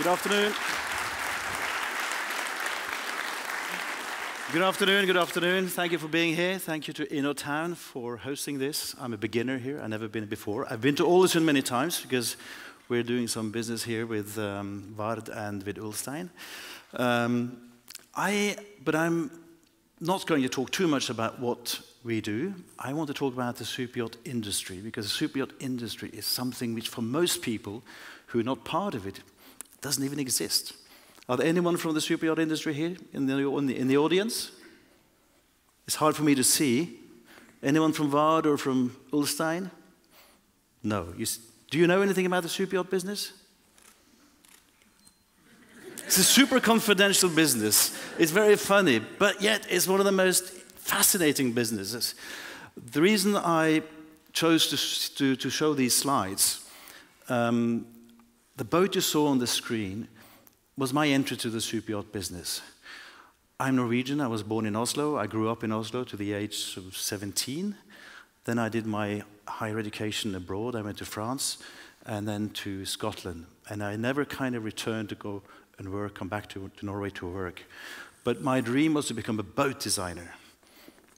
Good afternoon. Good afternoon, good afternoon. Thank you for being here. Thank you to InnoTown for hosting this. I'm a beginner here. I've never been before. I've been to Ålesund many times because we're doing some business here with Vard and with Ulstein. But I'm not going to talk too much about what we do. I want to talk about the superyacht industry, because the superyacht industry is something which for most people who are not part of it doesn't even exist. Are there anyone from the superyacht industry here in the audience? It's hard for me to see. Anyone from Vard or from Ulstein? No. Do you know anything about the superyacht business? It's a super confidential business. It's very funny, but yet it's one of the most fascinating businesses. The reason I chose to show these slides, the boat you saw on the screen was my entry to the superyacht business. I'm Norwegian. I was born in Oslo. I grew up in Oslo to the age of 17. Then I did my higher education abroad. I went to France and then to Scotland. And I never kind of returned to go and work, come back to Norway to work. But my dream was to become a boat designer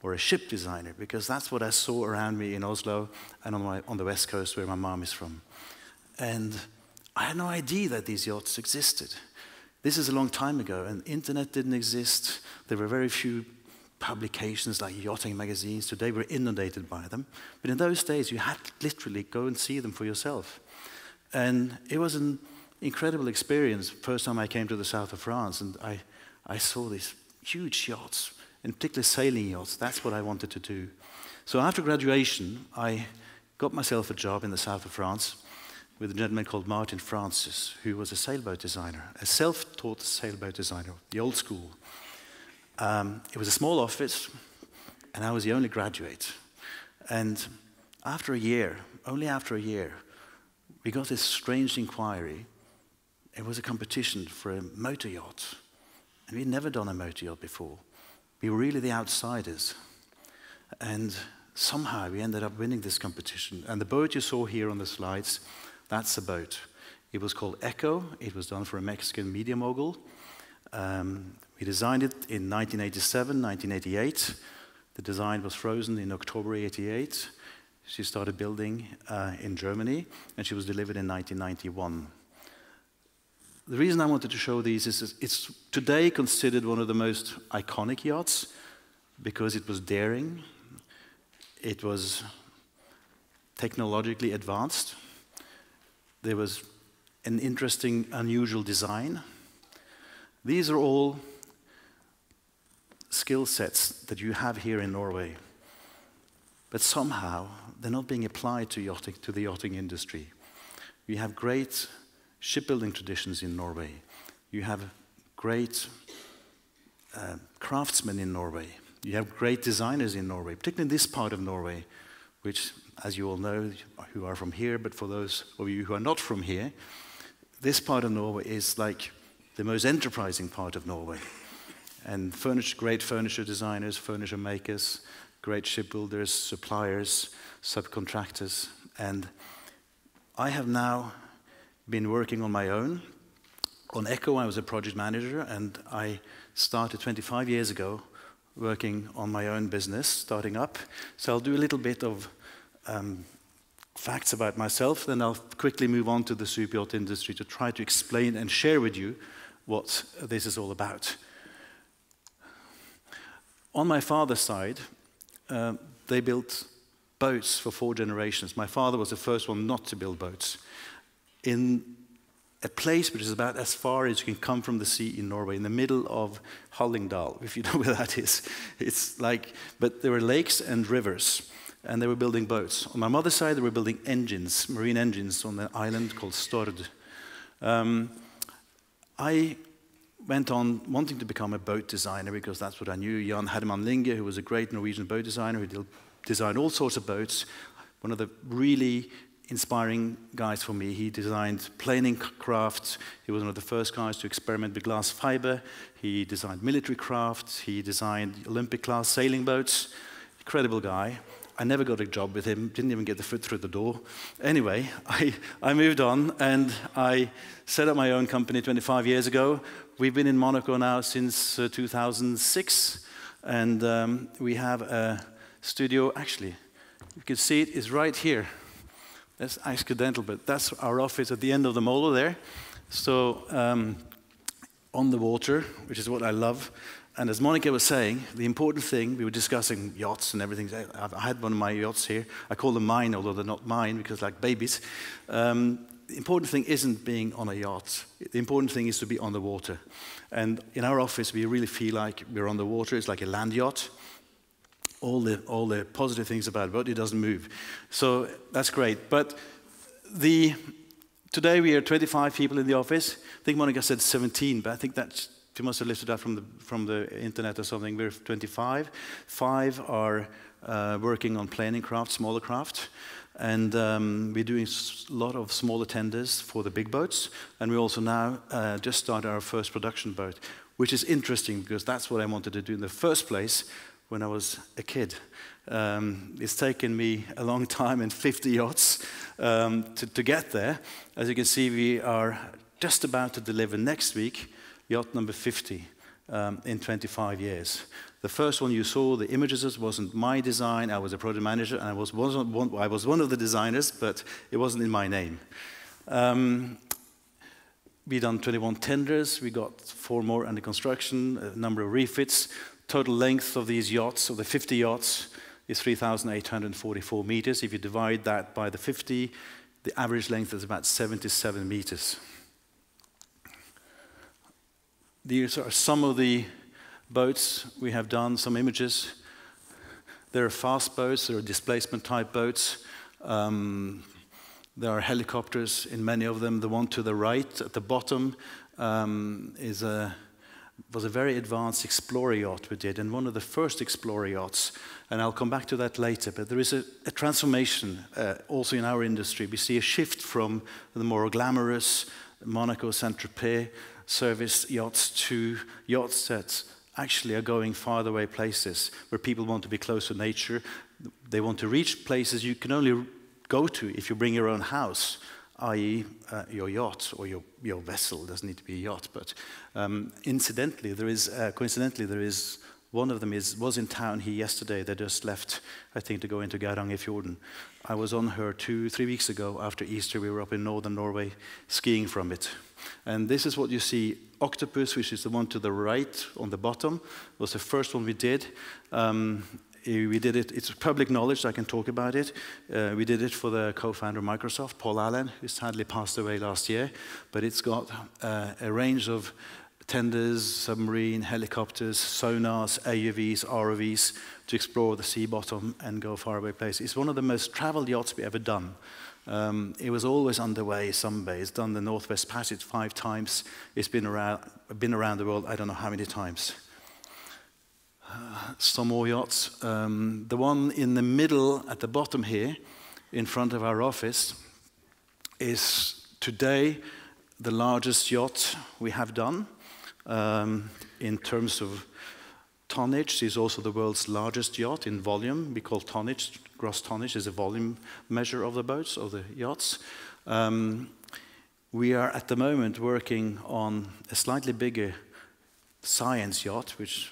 or a ship designer, because that's what I saw around me in Oslo and on the west coast where my mom is from. And I had no idea that these yachts existed. This is a long time ago, and internet didn't exist. There were very few publications like yachting magazines. Today we're inundated by them. But in those days, you had to literally go and see them for yourself. And it was an incredible experience. First time I came to the south of France, and I saw these huge yachts, and particularly sailing yachts. That's what I wanted to do. So after graduation, I got myself a job in the south of France with a gentleman called Martin Francis, who was a sailboat designer, a self-taught sailboat designer, the old school. It was a small office, and I was the only graduate. And after a year, only after a year, we got this strange inquiry. It was a competition for a motor yacht. And we'd never done a motor yacht before. We were really the outsiders. And somehow we ended up winning this competition. And the boat you saw here on the slides, that's a boat. It was called Øino. It was done for a Mexican media mogul. We designed it in 1987, 1988. The design was frozen in October '88. She started building in Germany, and she was delivered in 1991. The reason I wanted to show these is it's today considered one of the most iconic yachts because it was daring, it was technologically advanced, there was an interesting, unusual design. These are all skill sets that you have here in Norway, but somehow they're not being applied to the yachting industry. We have great shipbuilding traditions in Norway. You have great craftsmen in Norway. You have great designers in Norway, particularly in this part of Norway, which, as you all know, who are from here, but for those of you who are not from here, this part of Norway is like the most enterprising part of Norway. And great furniture designers, furniture makers, great shipbuilders, suppliers, subcontractors. And I have now been working on my own. On Øino, I was a project manager, and I started 25 years ago working on my own business, starting up. So I'll do a little bit of facts about myself, then I'll quickly move on to the superyacht industry to try to explain and share with you what this is all about. On my father's side, they built boats for 4 generations. My father was the first one not to build boats in a place which is about as far as you can come from the sea in Norway, in the middle of Hallingdal, if you know where that is. It's like, but there were lakes and rivers, and they were building boats. On my mother's side, they were building engines, marine engines, on an island called Stord. I went on wanting to become a boat designer because that's what I knew. Jan Herman Linge, who was a great Norwegian boat designer, who designed all sorts of boats, one of the really inspiring guys for me. He designed planing crafts. He was one of the first guys to experiment with glass fiber. He designed military crafts. He designed Olympic-class sailing boats. Incredible guy. I never got a job with him, didn't even get the foot through the door. Anyway, I moved on and I set up my own company 25 years ago. We've been in Monaco now since 2006, and we have a studio, actually, you can see it is right here. That's accidental, but that's our office at the end of the molo there. So on the water, which is what I love. And as Monica was saying, the important thing, we were discussing yachts and everything. I had one of my yachts here. I call them mine, although they're not mine because they're like babies. The important thing isn't being on a yacht. The important thing is to be on the water. And in our office, we really feel like we're on the water. It's like a land yacht. All the positive things about it, but it doesn't move. So that's great. But today we are 25 people in the office. I think Monica said 17, but I think that's, you must have lifted that from the internet or something. We're 25. 5 are working on planing craft, smaller craft. And we're doing a lot of smaller tenders for the big boats. And we also now just started our first production boat, which is interesting because that's what I wanted to do in the first place when I was a kid. It's taken me a long time and 50 yachts to get there. As you can see, we are just about to deliver next week yacht number 50 in 25 years. The first one you saw, the images, wasn't my design. I was a project manager, and I was one of the designers, but it wasn't in my name. We done 21 tenders. We got 4 more under construction, a number of refits. Total length of these yachts, of the 50 yachts, is 3,844 meters. If you divide that by the 50, the average length is about 77 meters. These are some of the boats we have done, some images. There are fast boats, there are displacement type boats. There are helicopters in many of them. The one to the right at the bottom was a very advanced explorer yacht we did, and one of the first explorer yachts, and I'll come back to that later, but there is a transformation also in our industry. We see a shift from the more glamorous Monaco, Saint-Tropez service yachts to yachts that actually are going farther away places where people want to be close to nature. They want to reach places you can only go to if you bring your own house, i.e. your yacht or your vessel. It doesn't need to be a yacht, but coincidentally, there is one of them was in town here yesterday. They just left, I think, to go into Geirangerfjorden. I was on her 2-3 weeks ago after Easter. We were up in northern Norway skiing from it. And this is what you see. Octopus, which is the one to the right on the bottom, was the first one we did. We did it, it's public knowledge, I can talk about it. We did it for the co-founder of Microsoft, Paul Allen, who sadly passed away last year. But it's got a range of tenders, submarine, helicopters, sonars, AUVs, ROVs to explore the sea bottom and go faraway places. It's one of the most traveled yachts we ever done. It was always underway some way. It's done the Northwest Passage 5 times. It's been around the world, I don't know how many times. Some more yachts. The one in the middle at the bottom here, in front of our office, is today the largest yacht we have done. In terms of tonnage, it's also the world's largest yacht in volume. We call tonnage, gross tonnage is a volume measure of the boats, of the yachts. We are at the moment working on a slightly bigger science yacht, which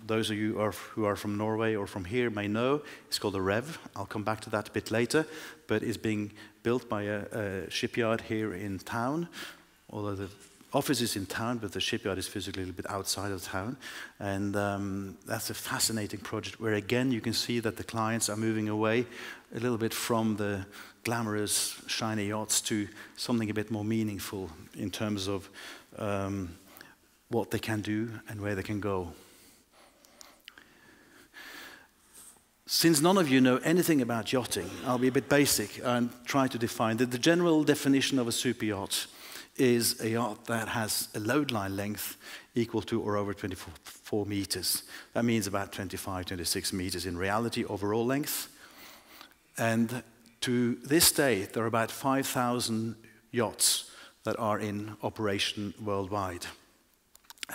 those of you who are from Norway or from here may know. It's called a REV. I'll come back to that a bit later, but it's being built by a shipyard here in town, although the office is in town, but the shipyard is physically a little bit outside of town. And that's a fascinating project where, again, you can see that the clients are moving away a little bit from the glamorous, shiny yachts to something a bit more meaningful in terms of what they can do and where they can go. Since none of you know anything about yachting, I'll be a bit basic and try to define that the general definition of a super yacht is a yacht that has a load line length equal to or over 24 meters. That means about 25, 26 meters in reality overall length. And to this day, there are about 5,000 yachts that are in operation worldwide.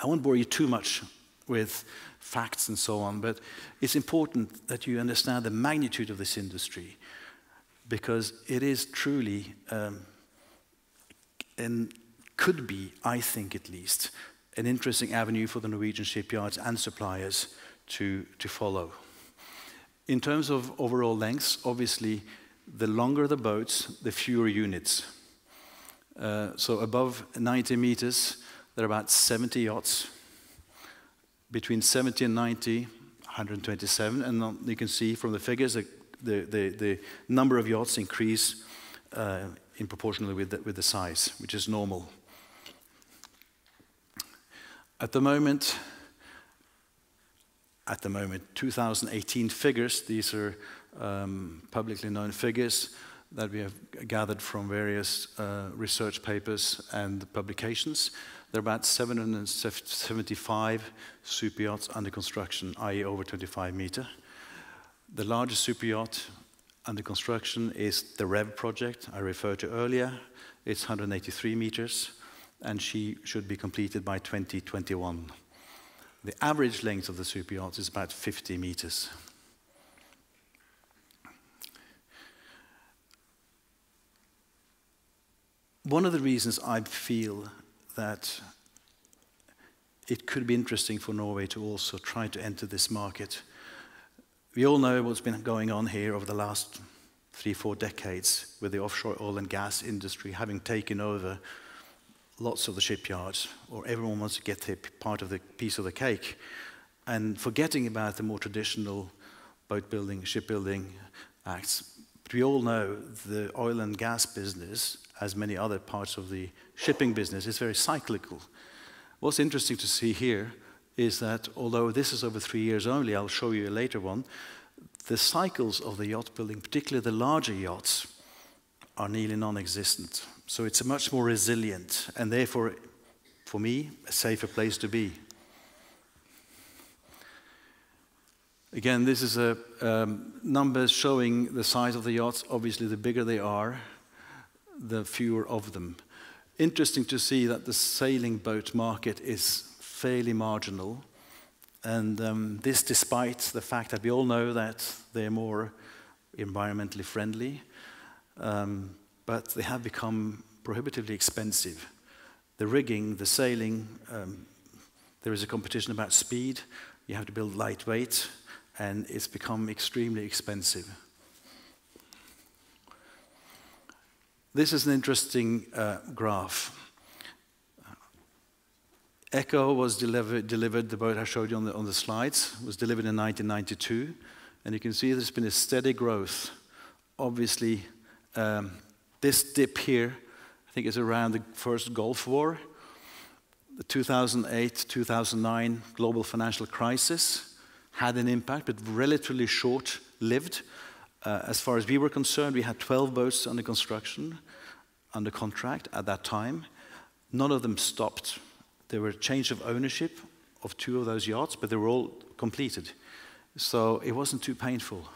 I won't bore you too much with facts and so on, but it's important that you understand the magnitude of this industry, because it is truly, and could be, I think at least, an interesting avenue for the Norwegian shipyards and suppliers to follow. In terms of overall lengths, obviously, the longer the boats, the fewer units. So above 90 meters, there are about 70 yachts. Between 70 and 90, 127. And you can see from the figures that the number of yachts increase in proportionally with the size, which is normal. At the moment, 2018 figures, these are publicly known figures that we have gathered from various research papers and publications. There are about 775 super yachts under construction, i.e. over 25 meter. The largest super yacht under construction is the Rebbe Project I referred to earlier. It's 183 meters, and she should be completed by 2021. The average length of the super yacht is about 50 meters. One of the reasons I feel that it could be interesting for Norway to also try to enter this market. We all know what's been going on here over the last 3-4 decades with the offshore oil and gas industry having taken over lots of the shipyards, or everyone wants to get their part of the piece of the cake, and forgetting about the more traditional boat building, shipbuilding acts. But we all know the oil and gas business, as many other parts of the shipping business, is very cyclical. What's interesting to see here is that although this is over 3 years only, I'll show you a later one, the cycles of the yacht building, particularly the larger yachts, are nearly non-existent. So it's a much more resilient, and therefore, for me, a safer place to be. Again, this is a numbers showing the size of the yachts. Obviously, the bigger they are, the fewer of them. Interesting to see that the sailing boat market is fairly marginal, and this despite the fact that we all know that they're more environmentally friendly, but they have become prohibitively expensive. The rigging, the sailing, there is a competition about speed. You have to build lightweight, and it's become extremely expensive. This is an interesting graph. Echo was delivered, the boat I showed you on the slides, was delivered in 1992. And you can see there's been a steady growth. Obviously, this dip here, I think is around the first Gulf War. The 2008-2009 global financial crisis had an impact, but relatively short-lived. As far as we were concerned, we had 12 boats under construction, under contract at that time. None of them stopped. There were a change of ownership of 2 of those yachts, but they were all completed. So it wasn't too painful.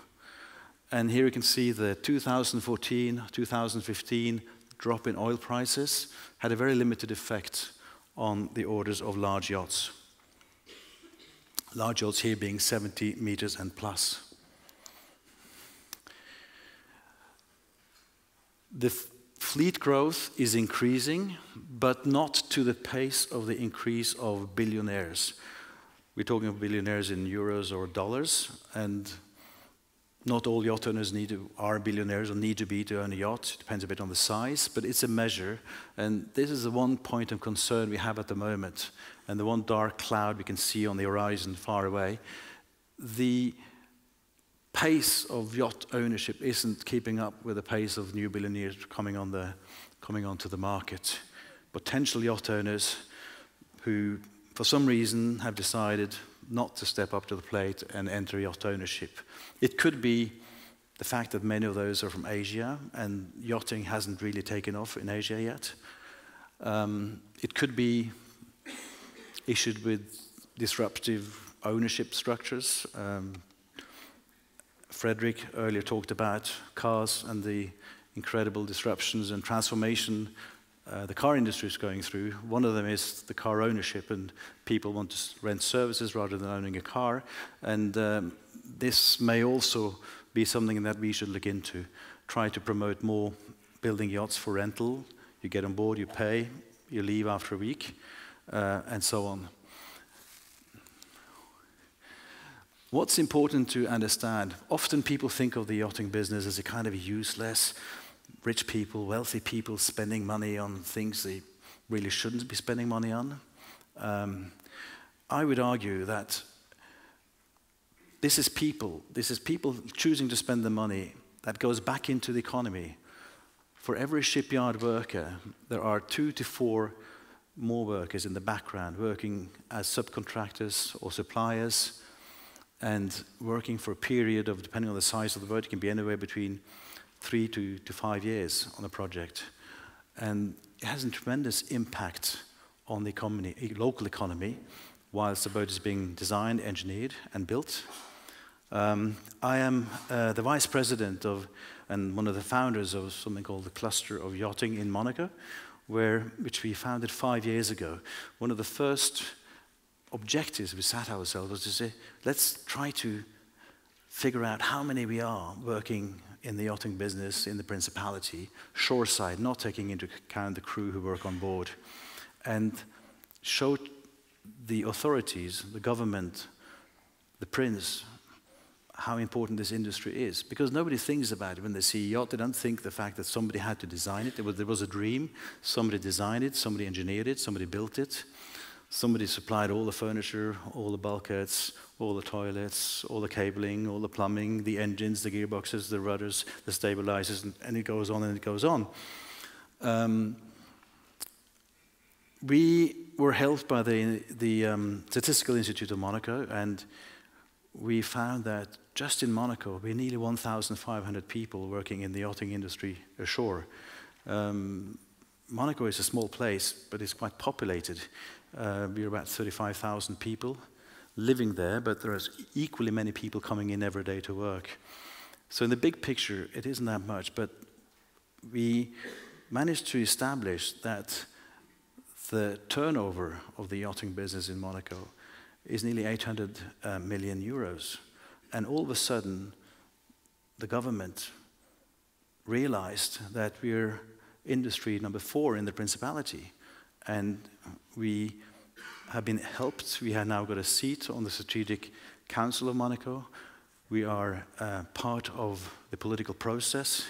And here you can see the 2014, 2015 drop in oil prices had a very limited effect on the orders of large yachts. Large yachts here being 70 meters and plus. The fleet growth is increasing, but not to the pace of the increase of billionaires. We're talking of billionaires in euros or dollars, and not all yacht owners are billionaires or need to be to own a yacht. It depends a bit on the size, but it's a measure. And this is the one point of concern we have at the moment, and the one dark cloud we can see on the horizon far away. The pace of yacht ownership isn't keeping up with the pace of new billionaires coming onto the market. Potential yacht owners who, for some reason, have decided not to step up to the plate and enter yacht ownership. It could be the fact that many of those are from Asia, and yachting hasn't really taken off in Asia yet. It could be issued with disruptive ownership structures. Frederick earlier talked about cars and the incredible disruptions and transformation the car industry is going through. One of them is the car ownership, and people want to rent services rather than owning a car. And this may also be something that we should look into. Try to promote more building yachts for rental. You get on board, you pay, you leave after a week, and so on. What's important to understand, often people think of the yachting business as a kind of useless, rich people, wealthy people spending money on things they really shouldn't be spending money on. I would argue that this is people choosing to spend the money that goes back into the economy. For every shipyard worker, there are 2 to 4 more workers in the background working as subcontractors or suppliers, and working for a period of, depending on the size of the boat, it can be anywhere between 3 to 5 years on a project. And it has a tremendous impact on the economy, local economy, whilst the boat is being designed, engineered, and built. I am the vice president of, and one of the founders of something called the Cluster of Yachting in Monaco, which we founded 5 years ago. One of the first objectives we set ourselves was to say, let's try to figure out how many we are working in the yachting business in the Principality, shoreside, not taking into account the crew who work on board, and show the authorities, the government, the prince, how important this industry is. Because nobody thinks about it when they see a yacht. They don't think the fact that somebody had to design it. There was a dream. Somebody designed it, somebody engineered it, somebody built it. Somebody supplied all the furniture, all the bulkheads, all the toilets, all the cabling, all the plumbing, the engines, the gearboxes, the rudders, the stabilizers, and it goes on and it goes on. We were helped by the Statistical Institute of Monaco, and we found that just in Monaco, we have nearly 1,500 people working in the yachting industry ashore. Monaco is a small place, but it's quite populated. We're about 35,000 people living there, but there are equally many people coming in every day to work. So in the big picture, it isn't that much, but we managed to establish that the turnover of the yachting business in Monaco is nearly 800 million euros. And all of a sudden, the government realized that we're industry number 4 in the Principality. And we have been helped. We have now got a seat on the Strategic Council of Monaco. We are part of the political process,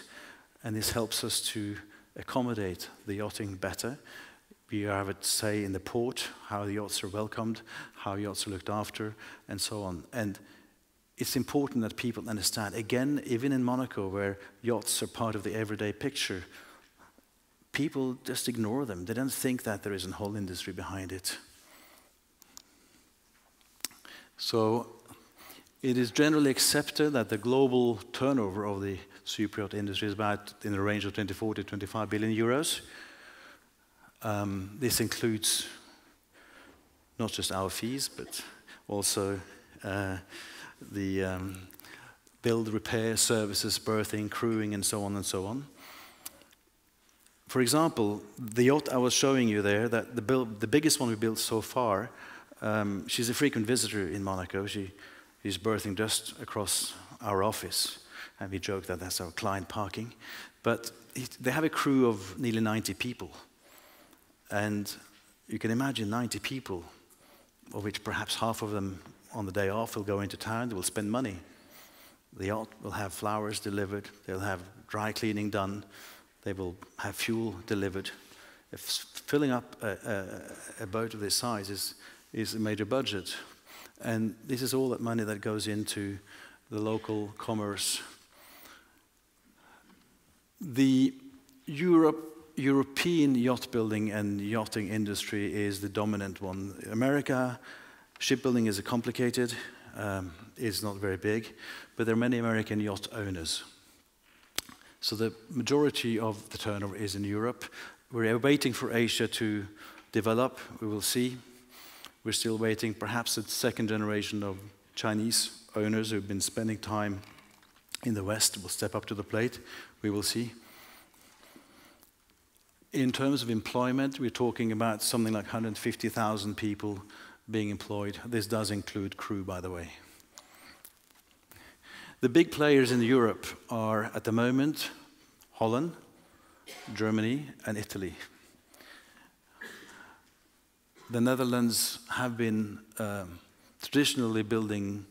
and this helps us to accommodate the yachting better. We have a say in the port, how the yachts are welcomed, how yachts are looked after, and so on. And it's important that people understand, again, even in Monaco, where yachts are part of the everyday picture, people just ignore them. They don't think that there is a whole industry behind it. So it is generally accepted that the global turnover of the superyacht industry is about in the range of 24 to 25 billion euros. This includes not just our fees, but also the build, repair, services, berthing, crewing, and so on and so on. For example, the yacht I was showing you there, that the biggest one we built so far, she's a frequent visitor in Monaco. She's berthing just across our office, and we joke that that's our client parking. But they have a crew of nearly 90 people. And you can imagine 90 people, of which perhaps half of them on the day off will go into town, they will spend money. The yacht will have flowers delivered, they'll have dry cleaning done, they will have fuel delivered. If filling up a boat of this size is a major budget. And this is all that money that goes into the local commerce. The European yacht building and yachting industry is the dominant one. America, shipbuilding is complicated, it's not very big, but there are many American yacht owners. So the majority of the turnover is in Europe. We're waiting for Asia to develop, we will see. We're still waiting, perhaps a second generation of Chinese owners who've been spending time in the West will step up to the plate, we will see. In terms of employment, we're talking about something like 150,000 people being employed. This does include crew, by the way. The big players in Europe are, at the moment, Holland, Germany, and Italy. The Netherlands have been traditionally building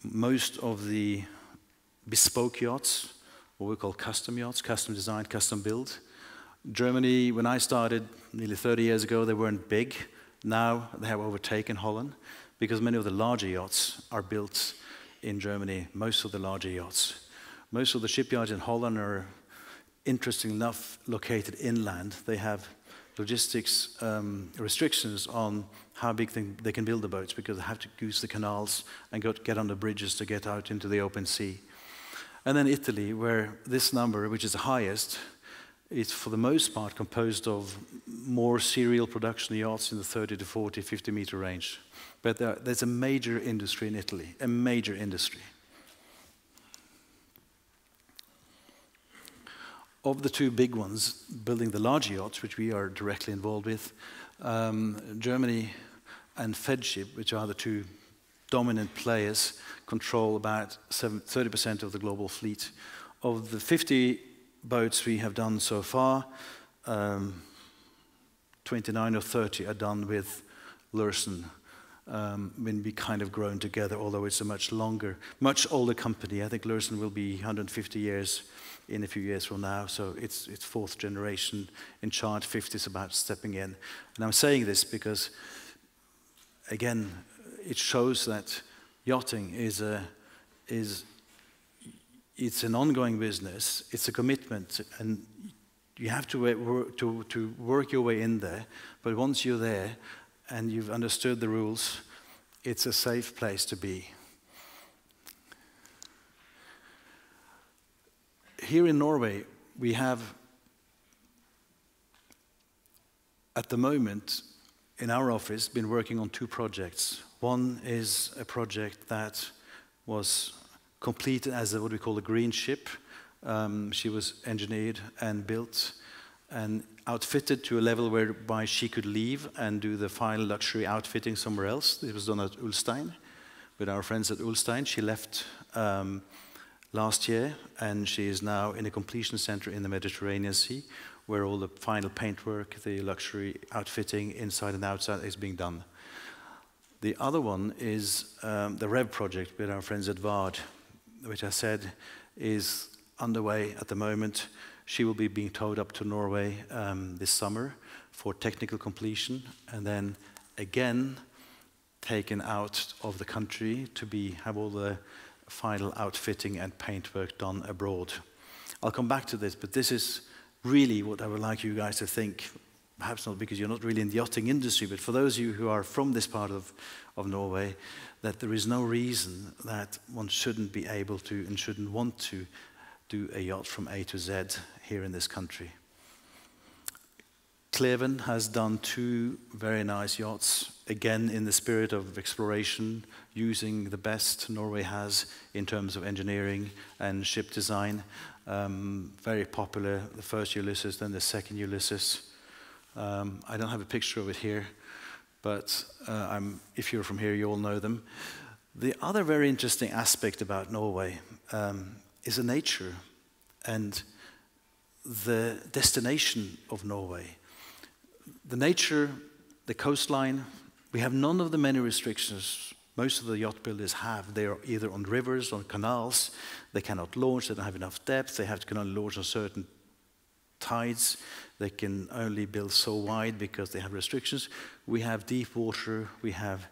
most of the bespoke yachts, what we call custom yachts, custom designed, custom built. Germany, when I started nearly 30 years ago, they weren't big. Now they have overtaken Holland because many of the larger yachts are built in Germany, most of the larger yachts. Most of the shipyards in Holland are, interesting enough, located inland. They have logistics restrictions on how big they can build the boats because they have to use the canals and get on the bridges to get out into the open sea. And then Italy, where this number, which is the highest, is for the most part composed of more serial production yachts in the 30 to 40, 50 meter range. But there's a major industry in Italy, a major industry. Of the two big ones, building the larger yachts, which we are directly involved with, Germany and Fedship, which are the two dominant players, control about 30% of the global fleet. Of the 50 boats we have done so far, 29 or 30 are done with Lürsen. When we kind of grown together, although it's a much older company. I think Lürsen will be 150 years in a few years from now, so it's fourth generation in charge, fifth is about stepping in. And I'm saying this because, again, it shows that yachting is it's an ongoing business, it's a commitment, and you have to work your way in there, but once you're there and you've understood the rules, it's a safe place to be. Here in Norway, we have, at the moment, in our office, been working on two projects. One is a project that was completed as what we call a green ship. She was engineered and built and outfitted to a level whereby she could leave and do the final luxury outfitting somewhere else. It was done at Ulstein with our friends at Ulstein. She left last year, and she is now in a completion center in the Mediterranean Sea, where all the final paintwork, the luxury outfitting inside and outside is being done. The other one is the Rebbe Project with our friends at Vard, which I said is underway at the moment. She will be being towed up to Norway this summer for technical completion, and then again taken out of the country to have all the final outfitting and paintwork done abroad. I'll come back to this, but this is really what I would like you guys to think, perhaps not because you're not really in the yachting industry, but for those of you who are from this part of Norway, that there is no reason that one shouldn't be able to and shouldn't want to do a yacht from A to Z here in this country. Kleven has done two very nice yachts, again in the spirit of exploration, using the best Norway has in terms of engineering and ship design. Very popular, the first Ulysses, then the second Ulysses. I don't have a picture of it here, but if you're from here, you all know them. The other very interesting aspect about Norway is the nature and the destination of Norway. The nature, the coastline, we have none of the many restrictions most of the yacht builders have. They are either on rivers, on canals, they cannot launch, they don't have enough depth, they can only launch on certain tides, they can only build so wide because they have restrictions. We have deep water, we have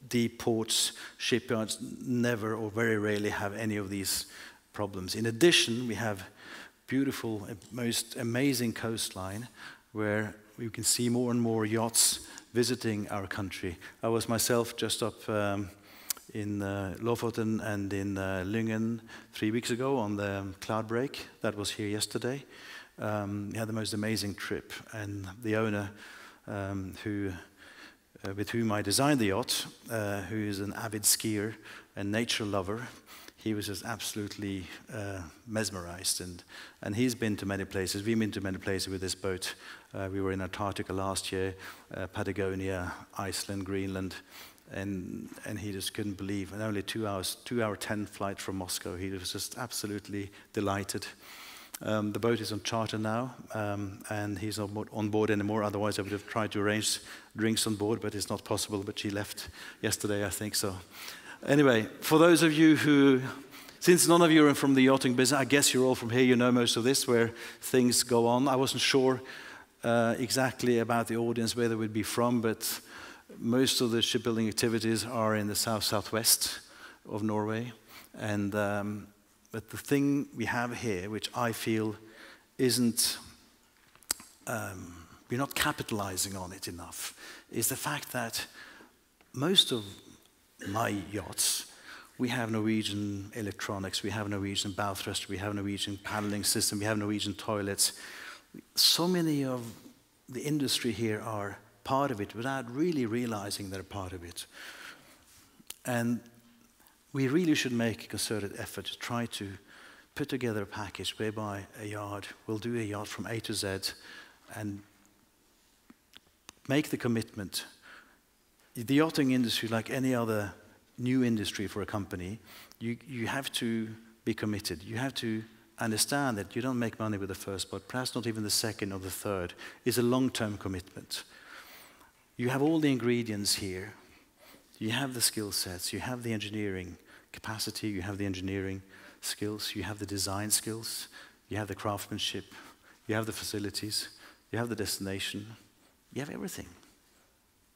deep ports, shipyards never or very rarely have any of these problems. In addition, we have beautiful, most amazing coastline where we can see more and more yachts visiting our country. I was myself just up in Lofoten and in Lyngen 3 weeks ago on the cloud break. That was here yesterday. We had the most amazing trip, and the owner with whom I designed the yacht, who is an avid skier and nature lover, he was just absolutely mesmerized. And he's been to many places. We've been to many places with this boat. We were in Antarctica last year, Patagonia, Iceland, Greenland, and he just couldn't believe. And only 2 hours, 2-hour 10 flight from Moscow. He was just absolutely delighted. The boat is on charter now, and he's not on board anymore. Otherwise, I would have tried to arrange drinks on board, but it's not possible. But she left yesterday, I think so. Anyway, for those of you who, since none of you are from the yachting business, I guess you're all from here, you know most of this, where things go on. I wasn't sure exactly about the audience, where they would be from, but most of the shipbuilding activities are in the southwest of Norway. And but the thing we have here, which I feel isn't, we're not capitalizing on it enough, is the fact that most of my yachts, we have Norwegian electronics, we have Norwegian bow thruster, we have Norwegian paddling system, we have Norwegian toilets. So many of the industry here are part of it without really realizing they're part of it. And we really should make a concerted effort to try to put together a package whereby a yard will do a yacht from A to Z and make the commitment. The yachting industry, like any other new industry for a company, you have to be committed. You have to understand that you don't make money with the first boat, perhaps not even the second or the third. It's a long-term commitment. You have all the ingredients here. You have the skill sets, you have the engineering capacity, you have the engineering skills, you have the design skills, you have the craftsmanship, you have the facilities, you have the destination, you have everything.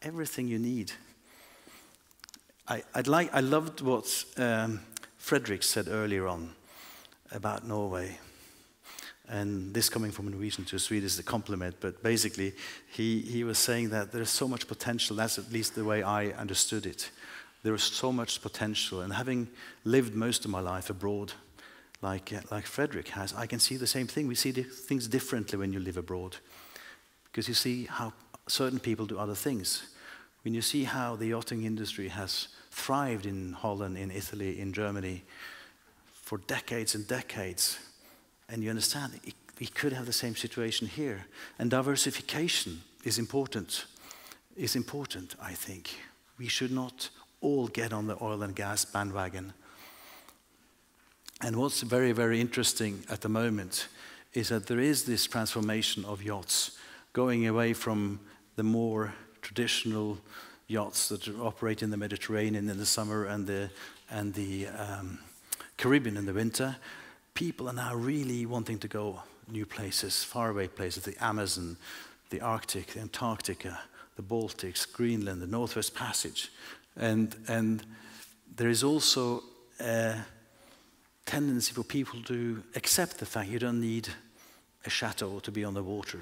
Everything you need. I loved what Fredrik said earlier on about Norway. And this coming from a Norwegian to a Swedish is a compliment, but basically he was saying that there's so much potential. That's at least the way I understood it. There is so much potential, and having lived most of my life abroad, like Fredrik has, I can see the same thing. We see things differently when you live abroad, because you see how certain people do other things. When you see how the yachting industry has thrived in Holland, in Italy, in Germany, for decades and decades, and you understand we could have the same situation here. And diversification is important. Is important, I think. We should not all get on the oil and gas bandwagon. And what's very, very interesting at the moment is that there is this transformation of yachts, going away from the more traditional yachts that operate in the Mediterranean in the summer and the Caribbean in the winter. People are now really wanting to go new places, faraway places, the Amazon, the Arctic, the Antarctica, the Baltics, Greenland, the Northwest Passage. And there is also a tendency for people to accept the fact you don't need a chateau to be on the water.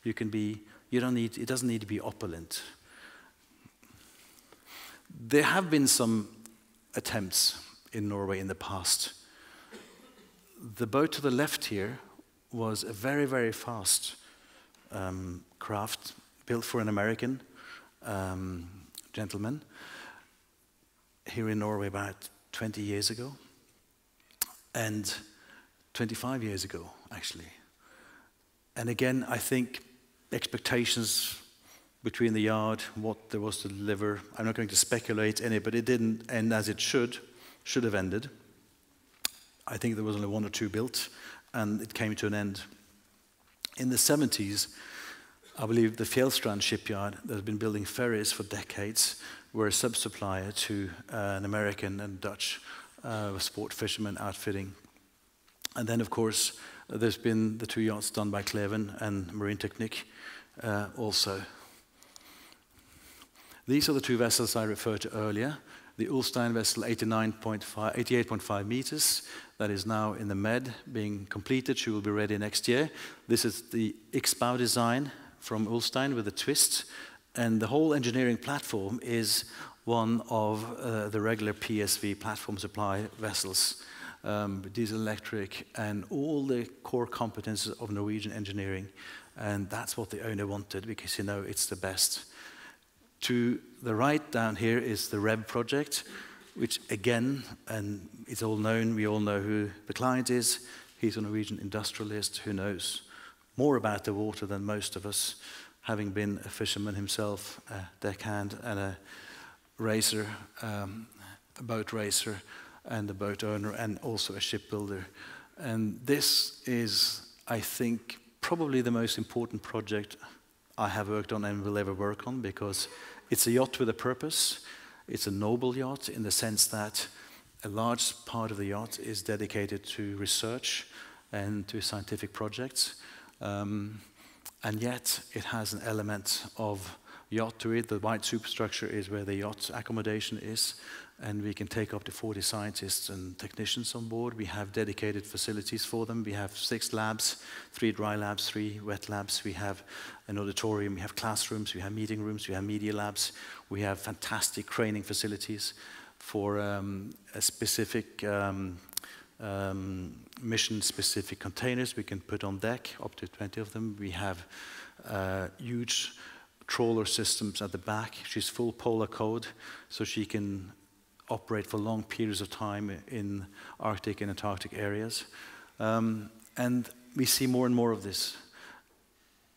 You can be, it doesn't need to be opulent. There have been some attempts in Norway in the past. The boat to the left here was a very, very fast craft built for an American gentleman here in Norway about 20 years ago, and 25 years ago, actually. And again, I think expectations between the yard, what there was to deliver, I'm not going to speculate any, but it didn't end as it should have ended. I think there was only 1 or 2 built, and it came to an end. In the 70s, I believe the Fjellstrand shipyard that had been building ferries for decades were a sub-supplier to an American and Dutch sport fisherman outfitting. And then, of course, there's been the 2 yachts done by Kleven and Marine Technique also. These are the 2 vessels I referred to earlier. The Ulstein vessel, 88.5 meters, that is now in the Med, being completed. She will be ready next year. This is the X-bow design from Ulstein with a twist. And the whole engineering platform is one of the regular PSV platform supply vessels, diesel electric, and all the core competences of Norwegian engineering. And that's what the owner wanted, because it's the best. To the right down here is the Rebbe Project. which again, and it's all known, we all know who the client is. He's a Norwegian industrialist who knows more about the water than most of us, having been a fisherman himself, a deckhand and a racer, a boat racer and a boat owner and also a shipbuilder. And this is, I think, probably the most important project I have worked on and will ever work on, because it's a yacht with a purpose. It's a noble yacht in the sense that a large part of the yacht is dedicated to research and to scientific projects. And yet it has an element of yacht to it. The white superstructure is where the yacht accommodation is, and we can take up to 40 scientists and technicians on board. We have dedicated facilities for them. We have 6 labs, 3 dry labs, 3 wet labs. We have an auditorium, we have classrooms, we have meeting rooms, we have media labs. We have fantastic training facilities for a specific mission-specific containers we can put on deck, up to 20 of them. We have huge trawler systems at the back. She's full polar code, so she can operate for long periods of time in Arctic and Antarctic areas. And we see more and more of this.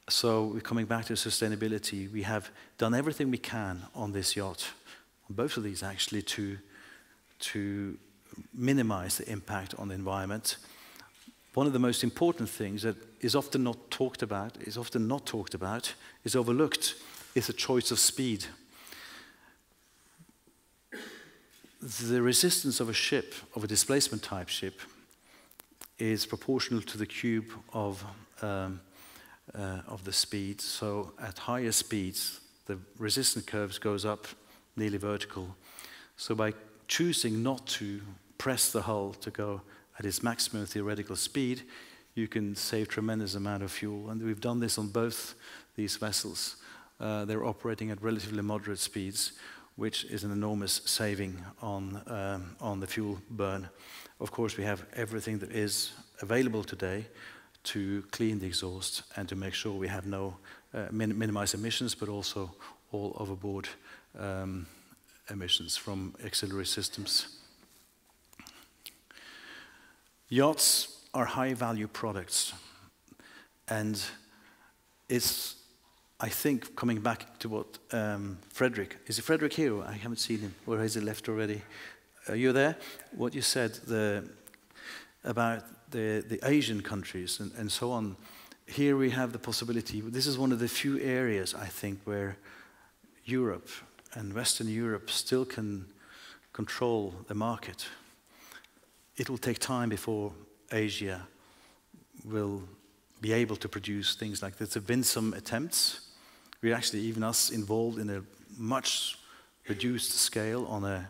So we're coming back to sustainability. We have done everything we can on this yacht, on both of these actually, to minimize the impact on the environment. One of the most important things that is often not talked about, is overlooked, is the choice of speed. The resistance of a ship, of a displacement type ship, is proportional to the cube of the speed. So at higher speeds, the resistance curves goes up nearly vertical. So by choosing not to press the hull to go at its maximum theoretical speed, you can save tremendous amount of fuel. And we've done this on both these vessels. They're operating at relatively moderate speeds, which is an enormous saving on the fuel burn. Of course, we have everything that is available today to clean the exhaust and to make sure we have no minimize emissions, but also all overboard emissions from auxiliary systems. Yachts are high-value products, and it's, I think, coming back to what Frederick, is it Frederick here? I haven't seen him, or has he left already? Are you there? What you said about the Asian countries and so on. Here we have the possibility, this is one of the few areas, I think, where Europe and Western Europe still can control the market. It will take time before Asia will be able to produce things like this. There have been some attempts. We're actually, even us, involved in a much reduced scale on a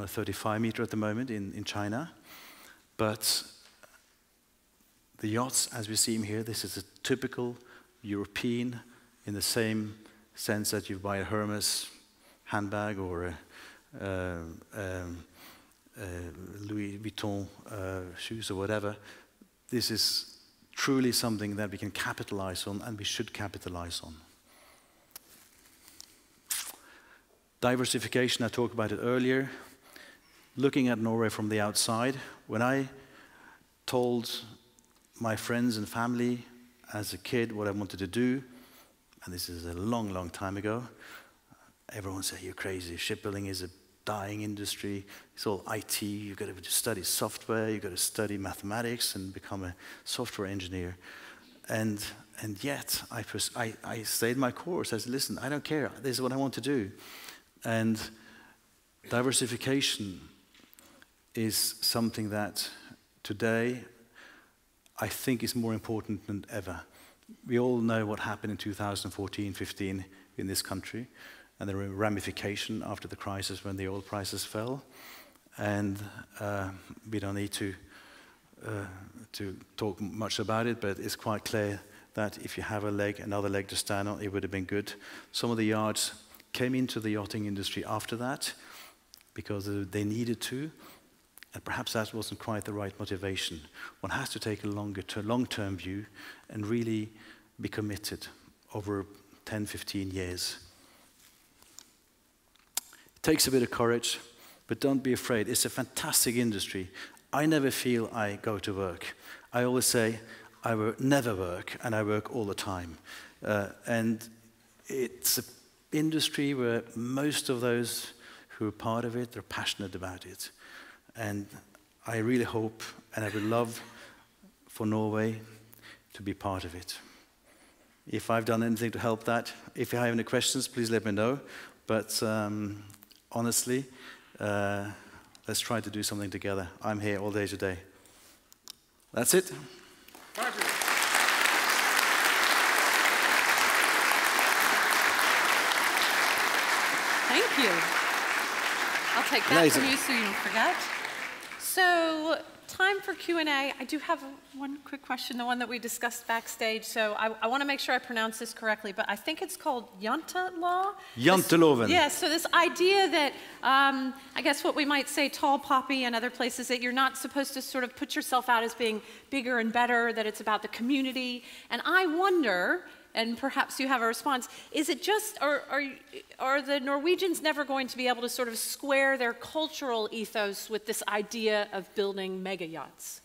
35 meter at the moment in China. But the yachts, as we see them here, this is a typical European, in the same sense that you buy a Hermes handbag or a Louis Vuitton shoes or whatever. This is truly something that we can capitalize on, and we should capitalize on. Diversification, I talked about it earlier. Looking at Norway from the outside, when I told my friends and family as a kid what I wanted to do, and this is a long, long time ago, everyone said, "You're crazy, shipbuilding is a dying industry, it's all IT, you've got to study software, you've got to study mathematics and become a software engineer." And yet, I stayed my course. I said, "Listen, I don't care, this is what I want to do." And diversification is something that today I think is more important than ever. We all know what happened in 2014-15 in this country, and the ramification after the crisis when the oil prices fell. And we don't need to talk much about it, but it's quite clear that if you have another leg to stand on, it would have been good. Some of the yards came into the yachting industry after that because they needed to, and perhaps that wasn't quite the right motivation. One has to take a long-term view and really be committed over 10, 15 years. It takes a bit of courage, but don't be afraid. It's a fantastic industry. I never feel I go to work. I always say I never work, and I work all the time. And it's an industry where most of those who are part of it are passionate about it. And I really hope, and I would love for Norway to be part of it. If I've done anything to help that, if you have any questions, please let me know. But honestly, let's try to do something together. I'm here all day today. That's it. Thank you. I'll take that from you so you don't forget. So, time for Q&A. I do have one quick question, the one that we discussed backstage. So I want to make sure I pronounce this correctly, but I think it's called Janteloven. Janteloven. Yes, so this idea that, I guess what we might say tall poppy and other places, that you're not supposed to sort of put yourself out as being bigger and better, that it's about the community. And I wonder, and perhaps you have a response, is it just, are the Norwegians never going to be able to sort of square their cultural ethos with this idea of building mega yachts?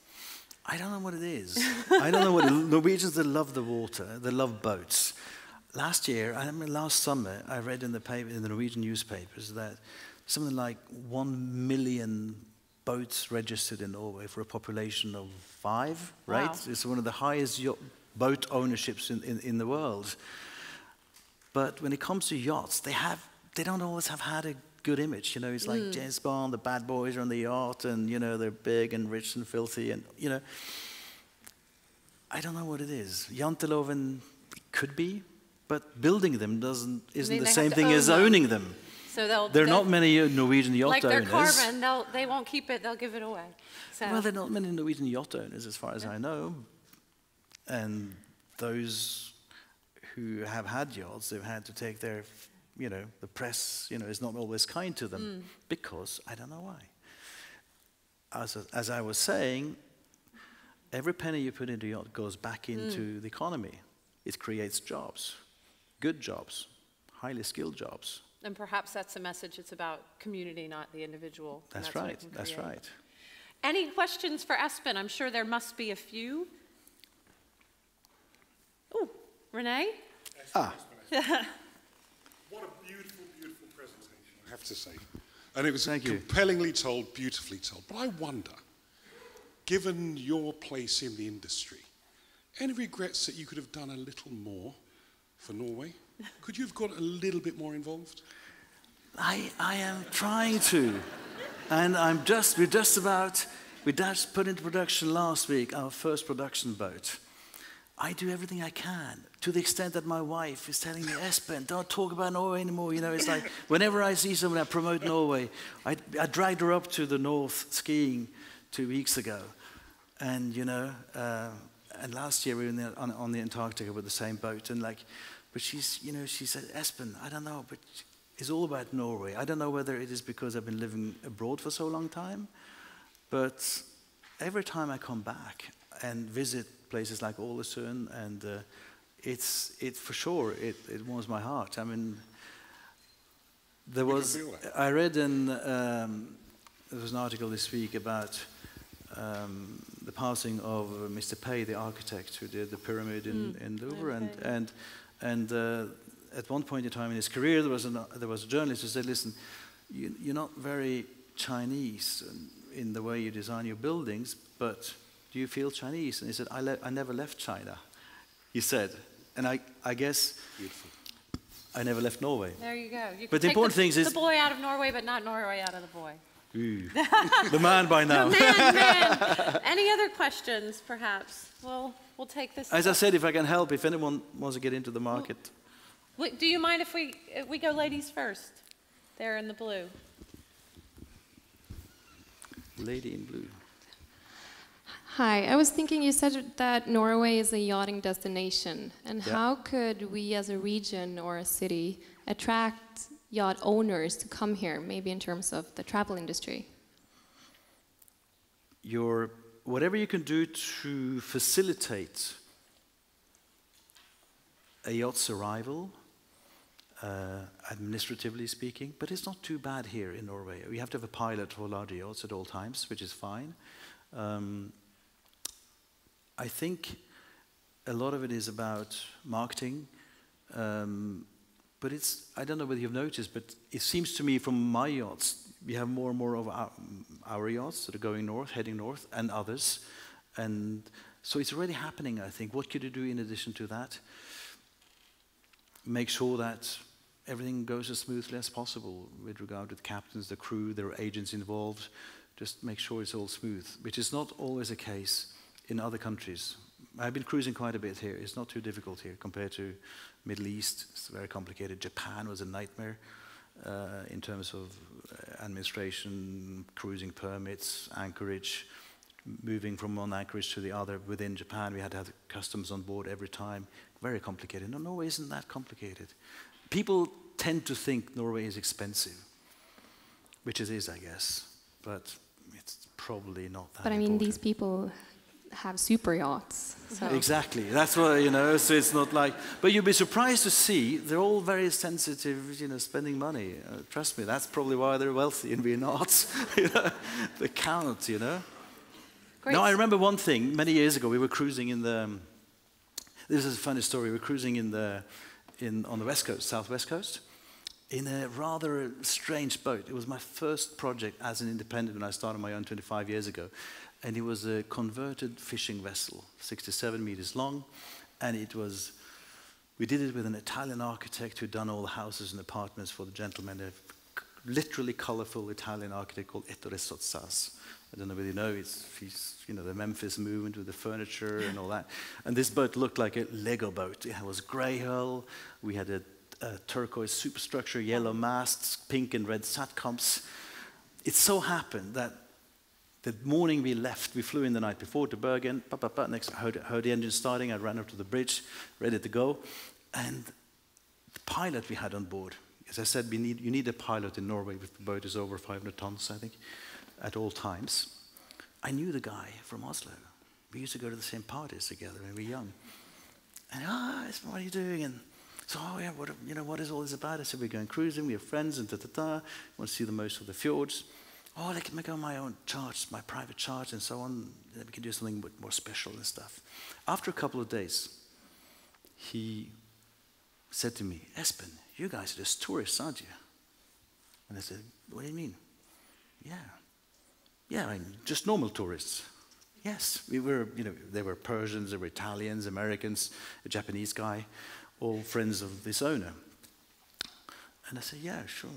I don't know what it is. I don't know what it is. Norwegians, they love the water, they love boats. Last summer, I read in the Norwegian newspapers that something like 1 million boats registered in Norway for a population of 5, right? Wow. It's one of the highest boat ownerships in the world. But when it comes to yachts, they don't always have had a good image. You know, it's like James Bond, the bad boys are on the yacht, and, you know, they're big and rich and filthy, and, you know, I don't know what it is. Janteloven could be, but building them isn't the same thing as owning them. So there are not many Norwegian yacht like owners. Like their carbon, they won't keep it, they'll give it away. So. Well, there are not many Norwegian yacht owners, as far as I know. And those who have had yachts, they've had to take their, you know, the press, you know, is not always kind to them because I don't know why. As I was saying, every penny you put into a yacht goes back into the economy. It creates jobs, good jobs, highly skilled jobs. And perhaps that's the message. It's about community, not the individual. That's right. That's right. Any questions for Espen? I'm sure there must be a few. Oh, Renee? What a beautiful, beautiful presentation, I have to say. And it was compellingly told, beautifully told. But I wonder, given your place in the industry, any regrets that you could have done a little more for Norway? Could you have got a little bit more involved? I am trying to. And we just put into production last week our first production boat. I do everything I can, to the extent that my wife is telling me, Espen, don't talk about Norway anymore. You know, it's like, whenever I see someone, I promote Norway. I dragged her up to the north skiing 2 weeks ago. And, you know, and last year we were on the Antarctica with the same boat. And like, but she said, Espen, I don't know, but it's all about Norway. I don't know whether it is because I've been living abroad for so long time, but every time I come back and visit places like Ålesund, and for sure, it warms my heart. I mean, I read there was an article this week about the passing of Mr. Pei, the architect who did the pyramid in Louvre, and at one point in time in his career, there was a journalist who said, listen, you're not very Chinese in the way you design your buildings, but do you feel Chinese? And he said, I never left China, he said. And I guess beautiful. I never left Norway. There you go. You but the important thing is the boy out of Norway, but not Norway out of the boy. The man by now. The man. Any other questions, perhaps? We'll take this. As I said, if I can help, if anyone wants to get into the market. Do you mind if we go ladies first? There in the blue. Lady in blue. Hi, I was thinking you said that Norway is a yachting destination, and how could we as a region or a city attract yacht owners to come here, maybe in terms of the travel industry? Whatever you can do to facilitate a yacht's arrival, administratively speaking, but it's not too bad here in Norway. We have to have a pilot for larger yachts at all times, which is fine. I think a lot of it is about marketing, but I don't know whether you've noticed, but it seems to me from my yachts, we have more and more of our yachts that are going north, heading north, and others. And so it's already happening, I think. What could you do in addition to that? Make sure that everything goes as smoothly as possible with regard to the captains, the crew, their agents involved. Just make sure it's all smooth, which is not always the case in other countries. I've been cruising quite a bit here. It's not too difficult here compared to Middle East. It's very complicated. Japan was a nightmare in terms of administration, cruising permits, anchorage, moving from one anchorage to the other within Japan. We had to have customs on board every time. Very complicated. No, Norway isn't that complicated. People tend to think Norway is expensive, which it is, I guess, but it's probably not that But I mean, these people have super yachts. So. Exactly. That's what, you know, so it's not like, but you'd be surprised to see they're all very sensitive, you know, spending money. Trust me, that's probably why they're wealthy and we're not. You know, they count, you know. Great. Now, I remember one thing, many years ago, we were cruising in the, this is a funny story, we were cruising on the west coast, southwest coast, in a rather strange boat. It was my first project as an independent when I started my own 25 years ago. And it was a converted fishing vessel, 67 meters long. And we did it with an Italian architect who'd done all the houses and apartments for the gentlemen. A literally colorful Italian architect called Ettore Sozzas. I don't know whether you know, he's you know, the Memphis movement with the furniture and all that. And this boat looked like a Lego boat. It was grey hull. We had a turquoise superstructure, yellow masts, pink and red satcoms. It so happened that the morning we left, we flew in the night before to Bergen. Next, I heard the engine starting. I ran up to the bridge, ready to go. And the pilot we had on board, as I said, you need a pilot in Norway if the boat is over 500 tons, I think, at all times. I knew the guy from Oslo. We used to go to the same parties together when we were young. And, what are you doing? And so, yeah, what is all this about? I said, we're going cruising, we have friends, and want to see the most of the fjords. Oh, let me go on my own charge, my private charge, and so on. Then we can do something more special and stuff. After a couple of days, he said to me, Espen, you guys are just tourists, aren't you? And I said, what do you mean? Yeah, I mean, just normal tourists. Yes, we were, you know, there were Persians, there were Italians, Americans, a Japanese guy, all friends of this owner. And I said, yeah, sure,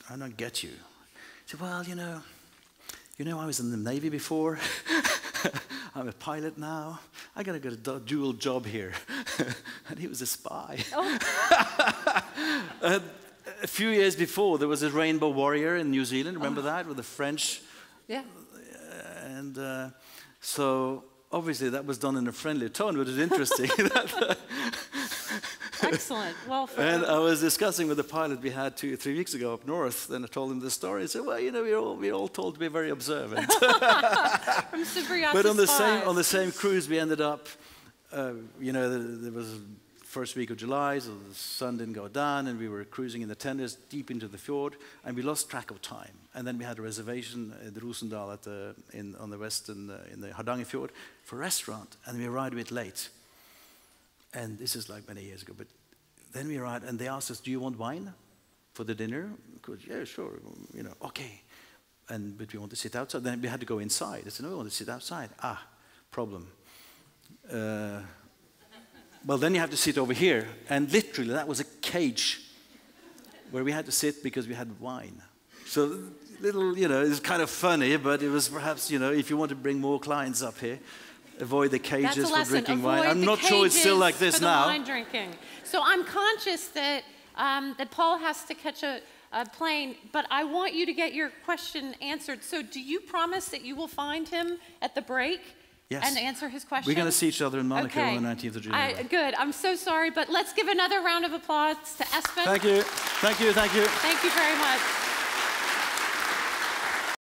I don't get you. He said, well, you know, I was in the Navy before. I'm a pilot now. I got to get a dual job here. And he was a spy. Oh. A few years before, there was a Rainbow Warrior in New Zealand. Remember that with the French? Yeah. And so obviously that was done in a friendly tone, but it was interesting. Excellent. Well, and I was discussing with the pilot we had 2 or 3 weeks ago up north, and I told him the story. He said, well, you know, we're all told to be very observant. From super yachts. But on the same cruise, we ended up, you know, there was first week of July, so the sun didn't go down, and we were cruising in the tenders deep into the fjord, and we lost track of time. And then we had a reservation at Rosendal on the west in the Hardangerfjord for a restaurant, and we arrived a bit late. And this is like many years ago, but then we arrived, and they asked us, do you want wine for the dinner? Because, yeah, sure, you know, okay. But we want to sit outside. Then we had to go inside. I said, no, we want to sit outside. Problem. Well, then you have to sit over here. And literally, that was a cage where we had to sit because we had wine. So little, you know, it's kind of funny, but it was perhaps, you know, if you want to bring more clients up here, avoid the cages for drinking wine. I'm not sure it's still like this now. Wine drinking. So I'm conscious that that Paul has to catch a plane, but I want you to get your question answered. So do you promise that you will find him at the break? Yes. And answer his question? We're going to see each other in Monaco on the 19th of January. Good. I'm so sorry, but let's give another round of applause to Espen. Thank you. Thank you. Thank you. Thank you very much.